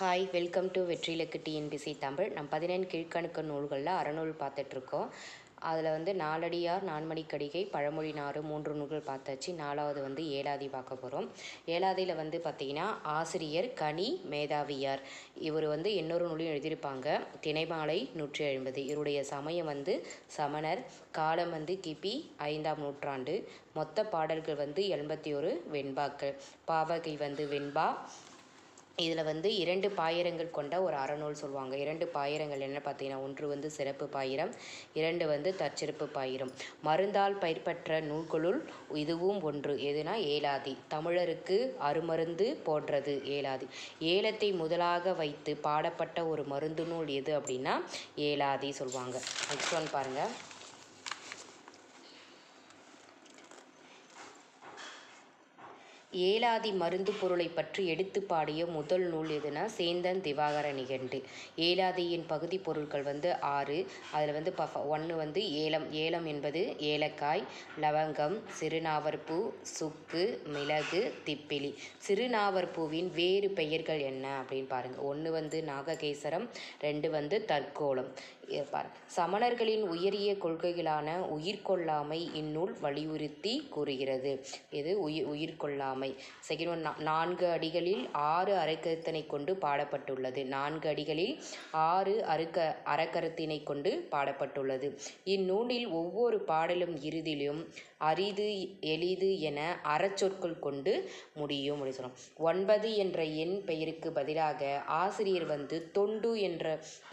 Hi, welcome to Vetrilakku TNPSC Tamil. நம்ம 17 கீழ்க்கணக்கு நூல்களில் அறநூல் பார்த்துட்ருக்கோம். அதில் நாலடியார், நான்மணிக்கடிகை, பழமொழி 3 நூல்கள் பார்த்தாச்சு. 4வது ஏலாதி பார்க்க போகிறோம். ஏலாதியில் பார்த்திங்கன்னா ஆசிரியர் கனி மேதாவியார். இவர் இன்னொரு நூலையும் எழுதியிருப்பாங்க, திணைமாலை 150. இவருடைய சமயம் சமணர். காலம் கிபி 5ஆம் நூற்றாண்டு. மொத்த பாடல்கள் 81 வெண்பாக்கள். பாவகை வெண்பா. இதில் 2 பாயிரங்கள் கொண்ட ஒரு அறநூல் சொல்லுவாங்க. 2 பாயிரங்கள் என்ன பார்த்தீங்கன்னா, ஒன்று சிறப்பு பாயிரம், 2 தற்சிறப்பு பாயிரம். மருந்தால் பயிர்பற்ற நூல்களுள் இதுவும் ஒன்று. எதுனா ஏலாதி. தமிழருக்கு அருமருந்து போன்றது ஏலாதி. ஏலத்தை முதலாக வைத்து பாடப்பட்ட ஒரு மருந்து நூல் எது அப்படின்னா ஏலாதி சொல்லுவாங்க. நெக்ஸ்ட் ஒன் பாருங்கள். ஏலாதி மருந்து பொருளை பற்றி எடுத்து பாடிய முதல் நூல் எதுனா சேந்தன் திவாகர நிகண்டு. ஏலாதியின் பகுதி பொருட்கள் 6. அதில் 1 ஏலம். ஏலம் என்பது ஏலக்காய், லவங்கம், சிறுநாவற்பூ, சுக்கு, மிளகு, திப்பிலி. சிறுநாவற்பூவின் வேறு பெயர்கள் என்ன அப்படின்னு பாருங்கள். 1 நாககேசரம், 2 தற்கோலம். சமணர்களின் உயரிய கொள்கைகளான உயிர்கொள்ளாமை இந்நூல் வலியுறுத்தி கூறுகிறது. இது உயிர்கொள்ளாமை. செகண்ட் ஒன், 4 அடிகளில் 6 அறக்கருத்தினை கொண்டு பாடப்பட்டுள்ளது. 4 அடிகளில் 6 அறக்கருத்தினை கொண்டு பாடப்பட்டுள்ளது. இந்நூலில் ஒவ்வொரு பாடலும் இறுதியிலும் அரிது, எளிது என அறச்சொற்கள் கொண்டு முடியும் அப்படி சொல்கிறோம். 9 என்ற எண் பெயருக்கு பதிலாக ஆசிரியர் தொண்டு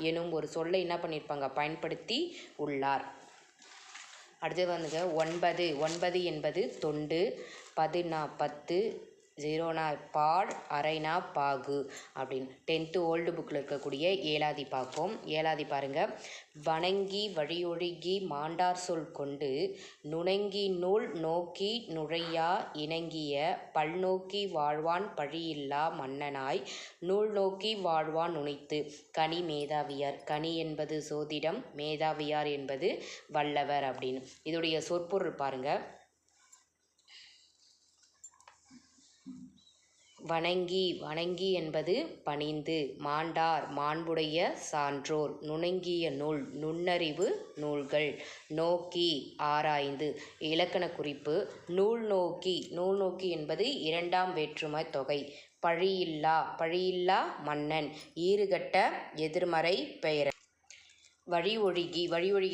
எனும் ஒரு சொல்லை என்ன பண்ணியிருப்பாங்க, பயன்படுத்தி உள்ளார். அடுத்து 9 என்பது தொண்டு, 10 0 பால், அரைனா பாகு அப்படின்னு 10th ஓல்டு புக்கில் இருக்கக்கூடிய ஏலாதி பார்ப்போம். ஏலாதி பாருங்கள். வணங்கி வழியொழுகி மாண்டார் சொல் கொண்டு நுணங்கி நூல் நோக்கி நுழையா இணங்கிய பல்நோக்கி வாழ்வான் பழியில்லா மன்னனாய் நூல் நோக்கி வாழ்வான் நுனைத்து. கனி மேதாவியார். கனி என்பது சோதிடம், மேதாவியார் என்பது வல்லவர் அப்படின்னு. இதோடைய சொற்பொருள் பாருங்கள். வணங்கி என்பது பணிந்து. மாண்டார் மாண்புடைய சான்றோர். நுணங்கிய நூல் நுண்ணறிவு நூல்கள். நோக்கி ஆராய்ந்து. இலக்கண குறிப்பு. நூல் நோக்கி என்பது 2ஆம் வேற்றுமை தொகை. பழியில்லா மன்னன். ஈறுகட்ட எதிர்மறை பெயர். வழி ஒழுகி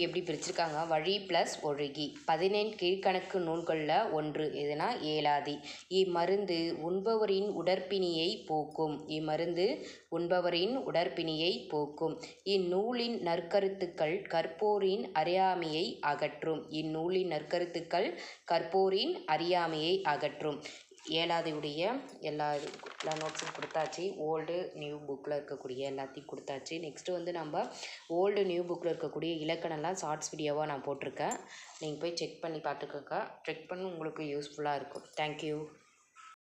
எப்படி பிரிச்சிருக்காங்க, வழி ப்ளஸ் ஒழுகி. 17 கீழ்க்கணக்கு நூல்களில் 1 எதுனா ஏலாதி. இம்மருந்து உண்பவரின் உடற்பிணியை போக்கும். இந்நூலின் நற்கருத்துக்கள் கற்போரின் அறியாமையை அகற்றும். ஏலாதியுடைய எல்லா நோட்ஸும் கொடுத்தாச்சு. ஓல்டு நியூ புக்கில் இருக்கக்கூடிய எல்லாத்தையும் கொடுத்தாச்சு. நெக்ஸ்ட்டு நம்ம ஓல்டு நியூ புக்கில் இருக்கக்கூடிய இலக்கணம்லாம் ஷார்ட்ஸ் வீடியோவாக நான் போட்டிருக்கேன். நீங்கள் போய் செக் பண்ணி பார்த்துக்கோங்க. செக் பண்ணி உங்களுக்கு யூஸ்ஃபுல்லாக இருக்கும். தேங்க்யூ.